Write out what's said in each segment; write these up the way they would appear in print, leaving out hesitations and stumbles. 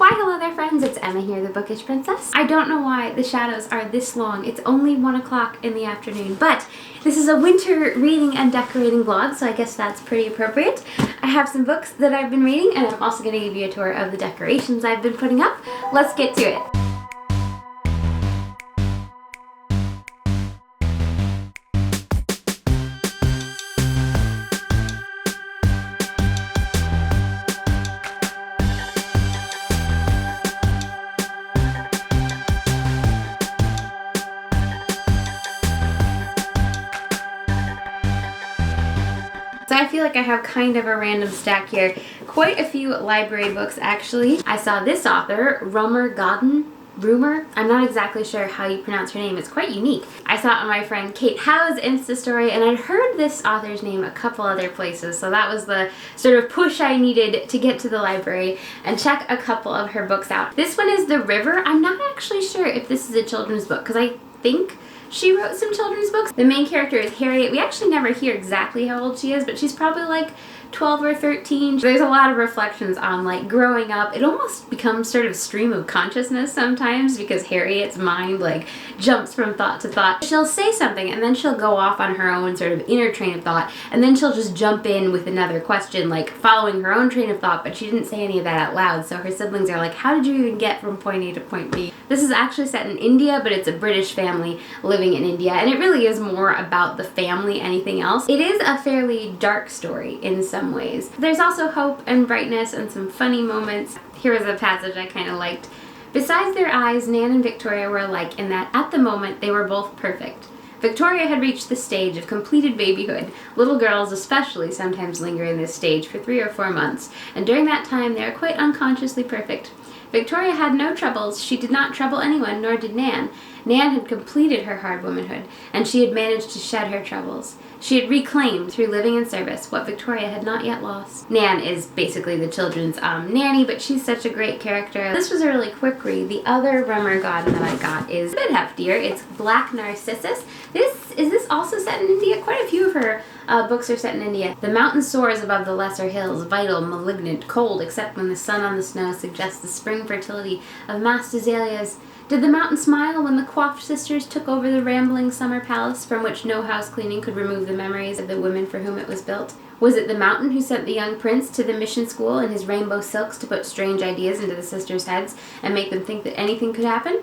Why hello there friends, it's Emma here, the Bookish Princess. I don't know why the shadows are this long. It's only 1 o'clock in the afternoon, but this is a winter reading and decorating vlog, so I guess that's pretty appropriate. I have some books that I've been reading, and I'm also going to give you a tour of the decorations I've been putting up. Let's get to it. So I feel like I have kind of a random stack here. Quite a few library books actually. I saw this author, Rumer. I'm not exactly sure how you pronounce her name. It's quite unique. I saw it on my friend Kate Howe's Insta story, and I'd heard this author's name a couple other places, so that was the sort of push I needed to get to the library and check a couple of her books out. This one is The River. I'm not actually sure if this is a children's book, because I think she wrote some children's books. The main character is Harriet. We actually never hear exactly how old she is, but she's probably like 12 or 13. There's a lot of reflections on like growing up. It almost becomes sort of stream of consciousness sometimes because Harriet's mind like jumps from thought to thought. She'll say something and then she'll go off on her own sort of inner train of thought, and then she'll just jump in with another question like following her own train of thought, but she didn't say any of that out loud, so her siblings are like, how did you even get from point A to point B? This is actually set in India, but it's a British family living in India, and it really is more about the family anything else. It is a fairly dark story in some ways. There's also hope and brightness and some funny moments. Here was a passage I kind of liked. Besides their eyes, Nan and Victoria were alike in that at the moment they were both perfect. Victoria had reached the stage of completed babyhood. Little girls especially sometimes linger in this stage for 3 or 4 months, and during that time they are quite unconsciously perfect. Victoria had no troubles. She did not trouble anyone, nor did Nan. Nan had completed her hard womanhood, and she had managed to shed her troubles. She had reclaimed, through living in service, what Victoria had not yet lost. Nan is basically the children's nanny, but she's such a great character. This was a really quick read. The other Rummer Garden that I got is a bit heftier. It's Black Narcissus. Is this also set in India? Quite a few of her books are set in India. The mountain soars above the lesser hills, vital, malignant, cold, except when the sun on the snow suggests the spring fertility of massed azaleas. Did the mountain smile when the coiffed sisters took over the rambling summer palace from which no house cleaning could remove the memories of the women for whom it was built? Was it the mountain who sent the young prince to the mission school in his rainbow silks to put strange ideas into the sisters' heads and make them think that anything could happen?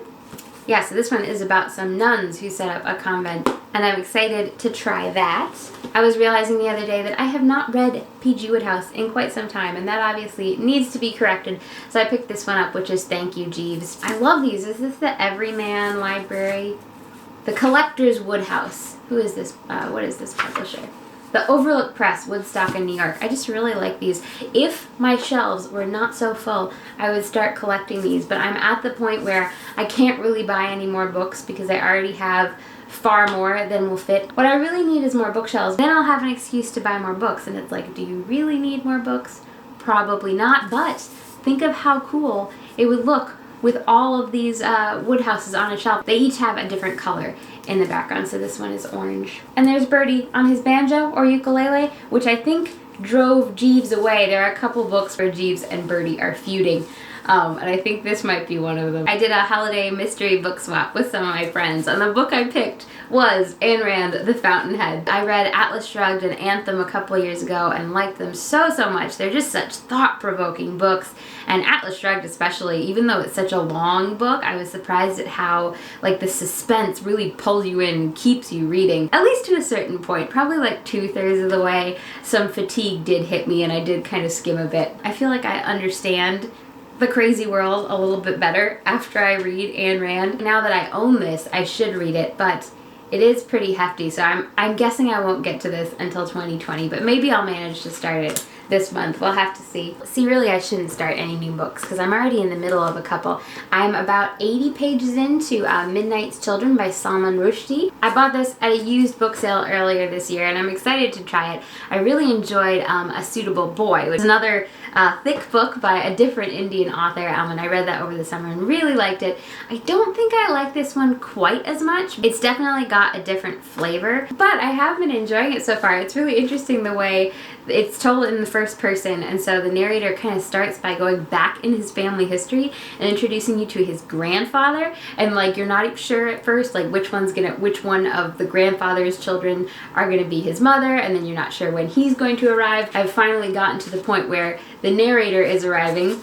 Yeah, so this one is about some nuns who set up a convent, and I'm excited to try that. I was realizing the other day that I have not read P.G. Wodehouse in quite some time, and that obviously needs to be corrected, so I picked this one up, which is Thank You, Jeeves. I love these. Is this the Everyman Library? The Collector's Wodehouse. Who is this? What is this publisher? The Overlook Press, Woodstock in New York. I just really like these. If my shelves were not so full, I would start collecting these, but I'm at the point where I can't really buy any more books because I already have far more than will fit. What I really need is more bookshelves. Then I'll have an excuse to buy more books, and it's like, do you really need more books? Probably not, but think of how cool it would look with all of these Woodehouses on a shelf. They each have a different color in the background, so this one is orange. And there's Birdie on his banjo or ukulele, which I think drove Jeeves away. There are a couple books where Jeeves and Birdie are feuding, and I think this might be one of them. I did a holiday mystery book swap with some of my friends, and the book I picked was Ayn Rand, The Fountainhead. I read Atlas Shrugged and Anthem a couple years ago and liked them so much. They're just such thought-provoking books, and Atlas Shrugged especially, even though it's such a long book, I was surprised at how like the suspense really pulls you in and keeps you reading, at least to a certain point. Probably like 2/3 of the way, some fatigue did hit me and I did kind of skim a bit. I feel like I understand the crazy world a little bit better after I read Ayn Rand. Now that I own this, I should read it, but it is pretty hefty, so I'm guessing I won't get to this until 2020, but maybe I'll manage to start it this month. We'll have to see. See, really I shouldn't start any new books because I'm already in the middle of a couple. I'm about 80 pages into Midnight's Children by Salman Rushdie. I bought this at a used book sale earlier this year, and I'm excited to try it. I really enjoyed A Suitable Boy, which is another thick book by a different Indian author, and I read that over the summer and really liked it. I don't think I like this one quite as much. It's definitely got a different flavor, but I have been enjoying it so far. It's really interesting the way it's told in the first person, and so the narrator kind of starts by going back in his family history and introducing you to his grandfather, and like you're not sure at first like which one of the grandfather's children are gonna be his mother, and then you're not sure when he's going to arrive. I've finally gotten to the point where the narrator is arriving.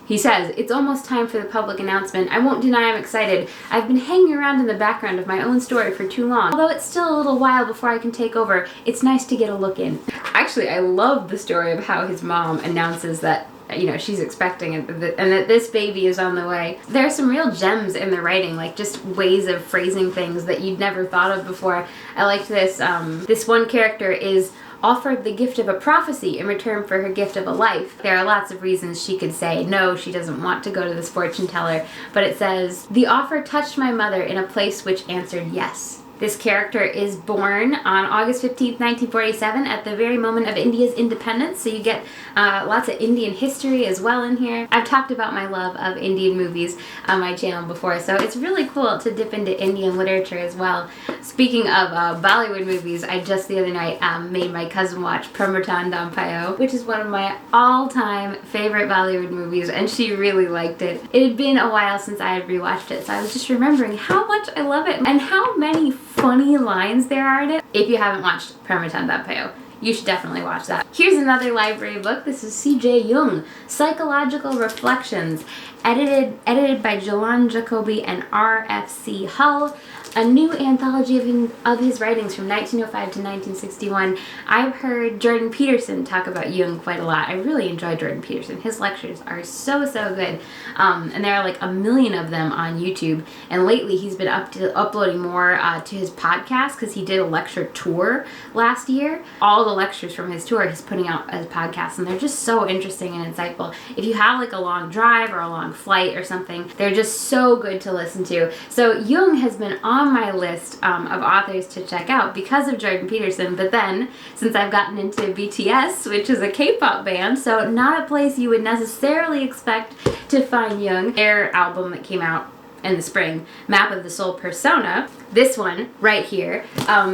He says, "It's almost time for the public announcement. I won't deny I'm excited. I've been hanging around in the background of my own story for too long. Although it's still a little while before I can take over, it's nice to get a look in." Actually, I love the story of how his mom announces that, you know, she's expecting it and that this baby is on the way. There are some real gems in the writing, like just ways of phrasing things that you'd never thought of before. I liked this. This one character is offered the gift of a prophecy in return for her gift of a life. There are lots of reasons she could say no, she doesn't want to go to this fortune teller, but it says, "The offer touched my mother in a place which answered yes." This character is born on August 15th, 1947, at the very moment of India's independence, so you get lots of Indian history as well in here. I've talked about my love of Indian movies on my channel before, so it's really cool to dip into Indian literature as well. Speaking of Bollywood movies, I just the other night made my cousin watch Pramartan Dampayo, which is one of my all-time favorite Bollywood movies, and she really liked it. It had been a while since I had rewatched it, so I was just remembering how much I love it and how many funny lines there are in it. If you haven't watched Pramartan Dampayo, you should definitely watch that. Here's another library book. This is C.J. Jung, Psychological Reflections, edited by Joanne Jacoby and R.F.C. Hull. A new anthology of his writings from 1905 to 1961. I've heard Jordan Peterson talk about Jung quite a lot. I really enjoy Jordan Peterson. His lectures are so good. And there are like 1 million of them on YouTube. And lately he's been uploading more to his podcast because he did a lecture tour last year. All the lectures from his tour he's putting out as podcasts, and they're just so interesting and insightful. If you have like a long drive or a long flight or something, they're just so good to listen to. So Jung has been on my list of authors to check out because of Jordan Peterson, but then since I've gotten into BTS, which is a K-pop band, so not a place you would necessarily expect to find Jung, their album that came out in the spring, Map of the Soul Persona, this one right here,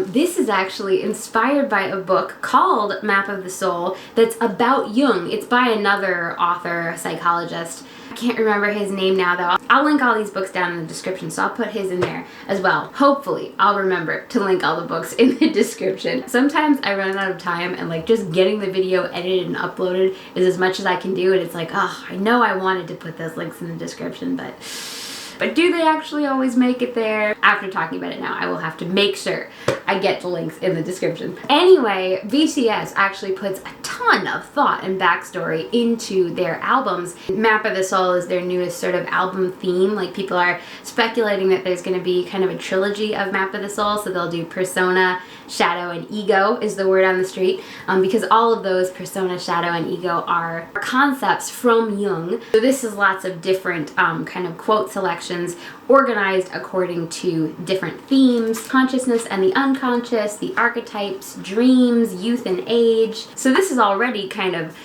this is actually inspired by a book called Map of the Soul that's about Jung. It's by another author, a psychologist. I can't remember his name now though. I'll link all these books down in the description, so I'll put his in there as well. Hopefully I'll remember to link all the books in the description. Sometimes I run out of time and like just getting the video edited and uploaded is as much as I can do, and it's like, oh, I know I wanted to put those links in the description, but do they actually always make it there? After talking about it now, I will have to make sure I get the links in the description. Anyway, BTS actually puts a ton of thought and backstory into their albums. Map of the Soul is their newest sort of album theme. Like, people are speculating that there's going to be kind of a trilogy of Map of the Soul, so they'll do Persona, Shadow, and Ego is the word on the street, because all of those, Persona, Shadow, and Ego, are concepts from Jung. So this is lots of different kind of quote selections organized according to different themes: consciousness and the unconscious, the archetypes, dreams, youth and age. So this is already kind of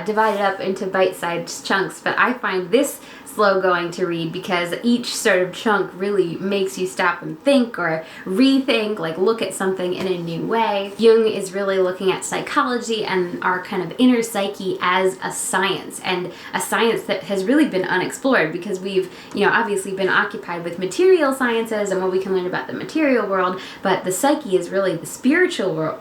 divided up into bite-sized chunks, but I find this slow going to read because each sort of chunk really makes you stop and think or rethink, like look at something in a new way. Jung is really looking at psychology and our kind of inner psyche as a science, and a science that has really been unexplored because we've, you know, obviously been occupied with material sciences and what we can learn about the material world, but the psyche is really the spiritual world.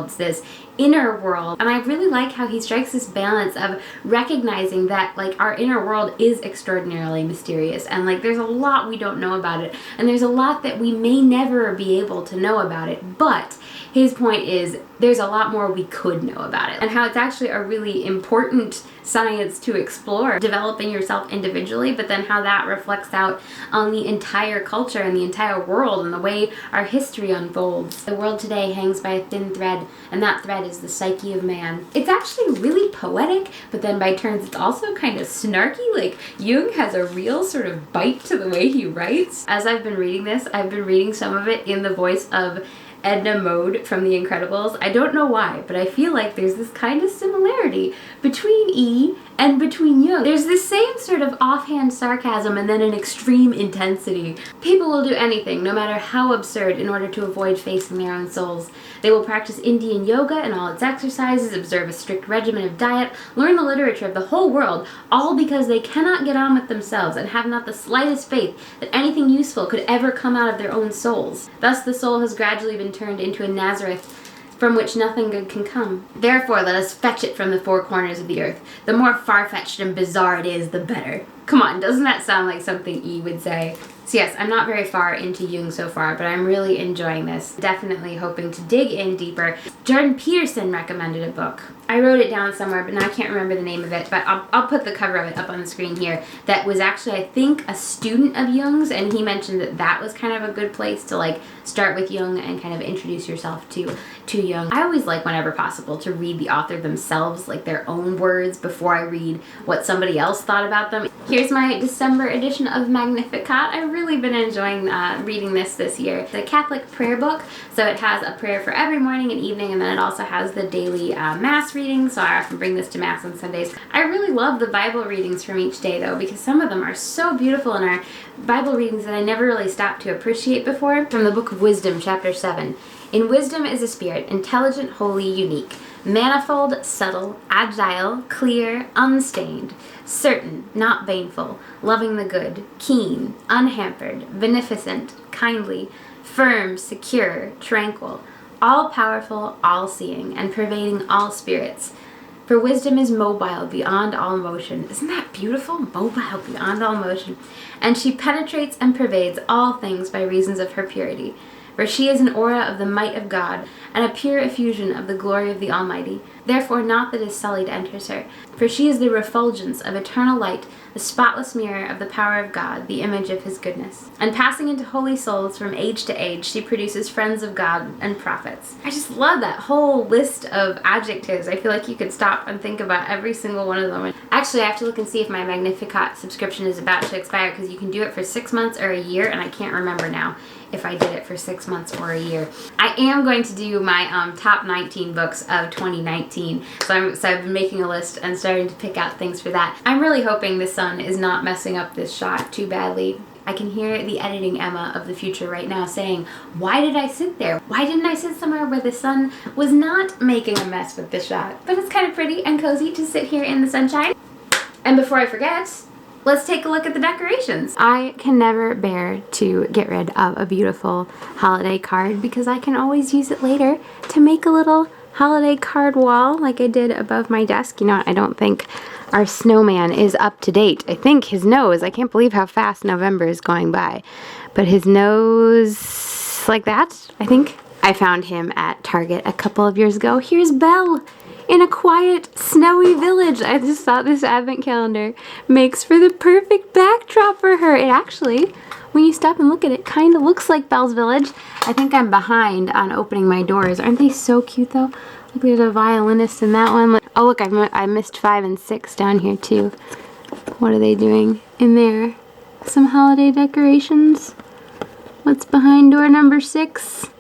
It's this inner world, and I really like how he strikes this balance of recognizing that like our inner world is extraordinarily mysterious, and like there's a lot we don't know about it, and there's a lot that we may never be able to know about it, but his point is there's a lot more we could know about it, and how it's actually a really important science to explore, developing yourself individually, but then how that reflects out on the entire culture and the entire world and the way our history unfolds. The world today hangs by a thin thread, and that thread is the psyche of man. It's actually really poetic, but then by turns it's also kind of snarky. Like, Jung has a real sort of bite to the way he writes. As I've been reading this, I've been reading some of it in the voice of Edna Mode from The Incredibles. I don't know why, but I feel like there's this kind of similarity between E And between Jung, there's this same sort of offhand sarcasm and then an extreme intensity. People will do anything, no matter how absurd, in order to avoid facing their own souls. They will practice Indian yoga and all its exercises, observe a strict regimen of diet, learn the literature of the whole world, all because they cannot get on with themselves and have not the slightest faith that anything useful could ever come out of their own souls. Thus the soul has gradually been turned into a Nazareth from which nothing good can come. Therefore, let us fetch it from the four corners of the earth. The more far-fetched and bizarre it is, the better. Come on, doesn't that sound like something E would say? So yes, I'm not very far into Jung so far, but I'm really enjoying this. Definitely hoping to dig in deeper. Jordan Peterson recommended a book. I wrote it down somewhere, but now I can't remember the name of it, but I'll put the cover of it up on the screen here. That was actually, I think, a student of Jung's, and he mentioned that that was kind of a good place to like start with Jung and kind of introduce yourself to Jung. I always like, whenever possible, to read the author themselves, like their own words, before I read what somebody else thought about them. Here's my December edition of Magnificat. I've really been enjoying reading this year. It's a Catholic prayer book, so it has a prayer for every morning and evening, and then it also has the daily Mass reading, so I often bring this to Mass on Sundays. I really love the Bible readings from each day, though, because some of them are so beautiful and are Bible readings that I never really stopped to appreciate before. From the Book of Wisdom, chapter 7. In wisdom is a spirit, intelligent, holy, unique, manifold, subtle, agile, clear, unstained, certain, not baneful, loving the good, keen, unhampered, beneficent, kindly, firm, secure, tranquil, all-powerful, all-seeing, and pervading all spirits. For wisdom is mobile beyond all motion. Isn't that beautiful? Mobile beyond all motion. And she penetrates and pervades all things by reasons of her purity. For she is an aura of the might of God, and a pure effusion of the glory of the Almighty. Therefore naught that is sullied enters her. For she is the refulgence of eternal light, the spotless mirror of the power of God, the image of his goodness. And passing into holy souls from age to age, she produces friends of God and prophets. I just love that whole list of adjectives. I feel like you could stop and think about every single one of them. Actually, I have to look and see if my Magnificat subscription is about to expire, because you can do it for 6 months or a year, and I can't remember now if I did it for 6 months or a year. I am going to do my top 19 books of 2019, so I've been making a list and starting to pick out things for that. I'm really hoping the sun is not messing up this shot too badly. I can hear the editing Emma of the future right now saying, why did I sit there? Why didn't I sit somewhere where the sun was not making a mess with this shot? But it's kind of pretty and cozy to sit here in the sunshine. And before I forget, let's take a look at the decorations. I can never bear to get rid of a beautiful holiday card, because I can always use it later to make a little holiday card wall like I did above my desk. You know what? I don't think our snowman is up to date. I think his nose, I can't believe how fast November is going by, but his nose like that, I think. I found him at Target a couple of years ago. Here's Belle in a quiet, snowy village. I just thought this advent calendar makes for the perfect backdrop for her. It actually, when you stop and look at it, kind of looks like Belle's Village. I think I'm behind on opening my doors. Aren't they so cute, though? Look, there's a violinist in that one. Oh, look, I missed 5 and 6 down here, too. What are they doing in there? Some holiday decorations. What's behind door number 6?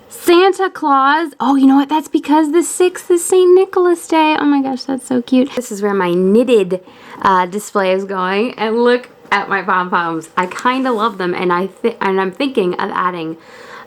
Santa Claus. Oh, you know what? That's because the 6th is St. Nicholas Day. Oh my gosh, that's so cute. This is where my knitted display is going. And look at my pom-poms. I kind of love them, and I'm thinking of adding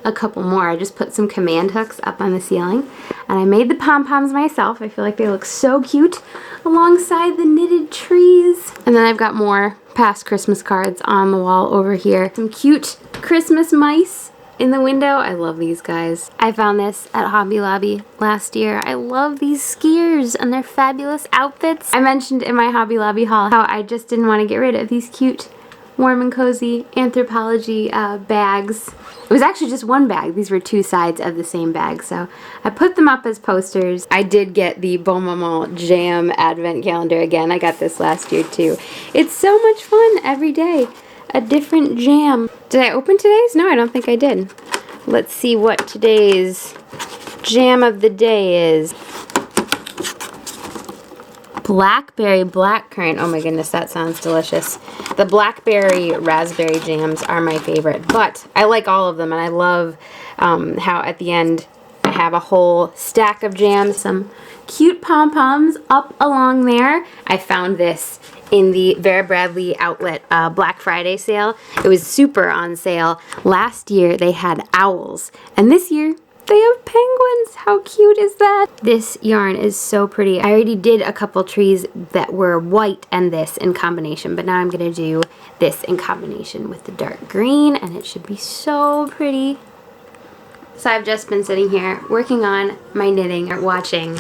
a couple more. I just put some command hooks up on the ceiling, and I made the pom-poms myself. I feel like they look so cute alongside the knitted trees. And then I've got more past Christmas cards on the wall over here. Some cute Christmas mice in the window. I love these guys. I found this at Hobby Lobby last year. I love these skiers and their fabulous outfits. I mentioned in my Hobby Lobby haul how I just didn't want to get rid of these cute warm and cozy Anthropologie bags. It was actually just one bag. These were 2 sides of the same bag, so I put them up as posters. I did get the Bon Moment Jam Advent Calendar again. I got this last year too. It's so much fun every day. A different jam. Did I open today's? No, I don't think I did. Let's see what today's jam of the day is. Blackberry blackcurrant. Oh my goodness, that sounds delicious. The blackberry raspberry jams are my favorite, but I like all of them, and I love how at the end I have a whole stack of jams, some cute pom-poms up along there. I found this in the Vera Bradley outlet Black Friday sale. It was super on sale. Last year they had owls, and this year they have penguins. How cute is that? This yarn is so pretty. I already did a couple trees that were white and this in combination, but now I'm gonna do this in combination with the dark green, and it should be so pretty. So I've just been sitting here working on my knitting or watching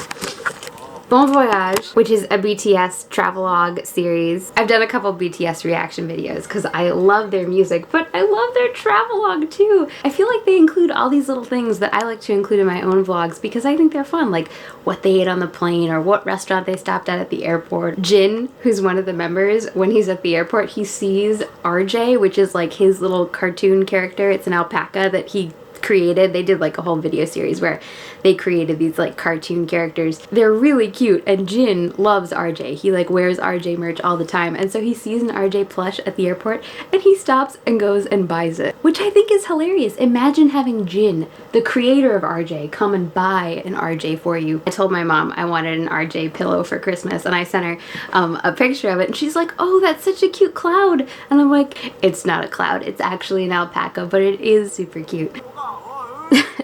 Bon Voyage, which is a BTS travelogue series. I've done a couple BTS reaction videos because I love their music, but I love their travelogue too. I feel like they include all these little things that I like to include in my own vlogs because I think they're fun, like what they ate on the plane or what restaurant they stopped at the airport. Jin, who's one of the members, when he's at the airport, he sees RJ, which is like his little cartoon character. It's an alpaca that he created. They did like a whole video series where they created these like cartoon characters. They're really cute, and Jin loves RJ. He like wears RJ merch all the time, and so he sees an RJ plush at the airport and he stops and goes and buys it, which I think is hilarious. Imagine having Jin, the creator of RJ, come and buy an RJ for you. I told my mom I wanted an RJ pillow for Christmas, and I sent her a picture of it, and she's like, oh, that's such a cute cloud, and I'm like, it's not a cloud, it's actually an alpaca, but it is super cute.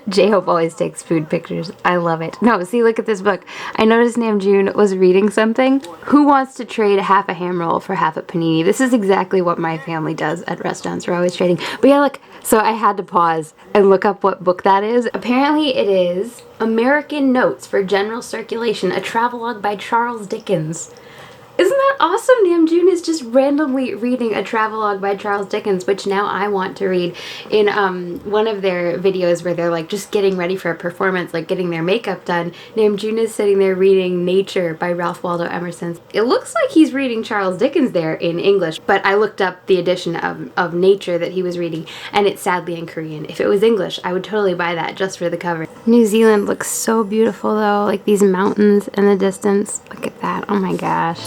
J-Hope always takes food pictures. I love it. No, see, look at this book. I noticed Namjoon was reading something. Who wants to trade half a ham roll for half a panini? This is exactly what my family does at restaurants. We're always trading. But yeah, look. So I had to pause and look up what book that is. Apparently it is American Notes for General Circulation, a travelogue by Charles Dickens. Isn't that awesome? Namjoon is just randomly reading a travelogue by Charles Dickens, which now I want to read. In one of their videos where they're like just getting ready for a performance, like getting their makeup done, Namjoon is sitting there reading Nature by Ralph Waldo Emerson. It looks like he's reading Charles Dickens there in English, but I looked up the edition of Nature that he was reading, and it's sadly in Korean. If it was English, I would totally buy that just for the cover. New Zealand looks so beautiful though, like these mountains in the distance. Look at that, oh my gosh.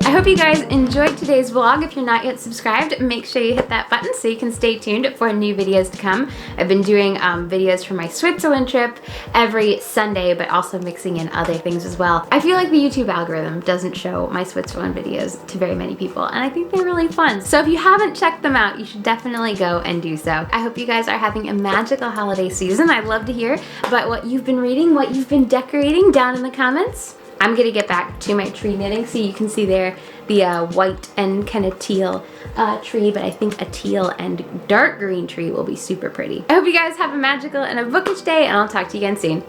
I hope you guys enjoyed today's vlog. If you're not yet subscribed, make sure you hit that button so you can stay tuned for new videos to come. I've been doing videos from my Switzerland trip every Sunday, but also mixing in other things as well. I feel like the YouTube algorithm doesn't show my Switzerland videos to very many people, and I think they're really fun. So if you haven't checked them out, you should definitely go and do so. I hope you guys are having a magical holiday season. I'd love to hear about what you've been reading, what you've been decorating down in the comments. I'm gonna get back to my tree knitting, so you can see there the white and kind of teal tree, but I think a teal and dark green tree will be super pretty. I hope you guys have a magical and a bookish day, and I'll talk to you again soon.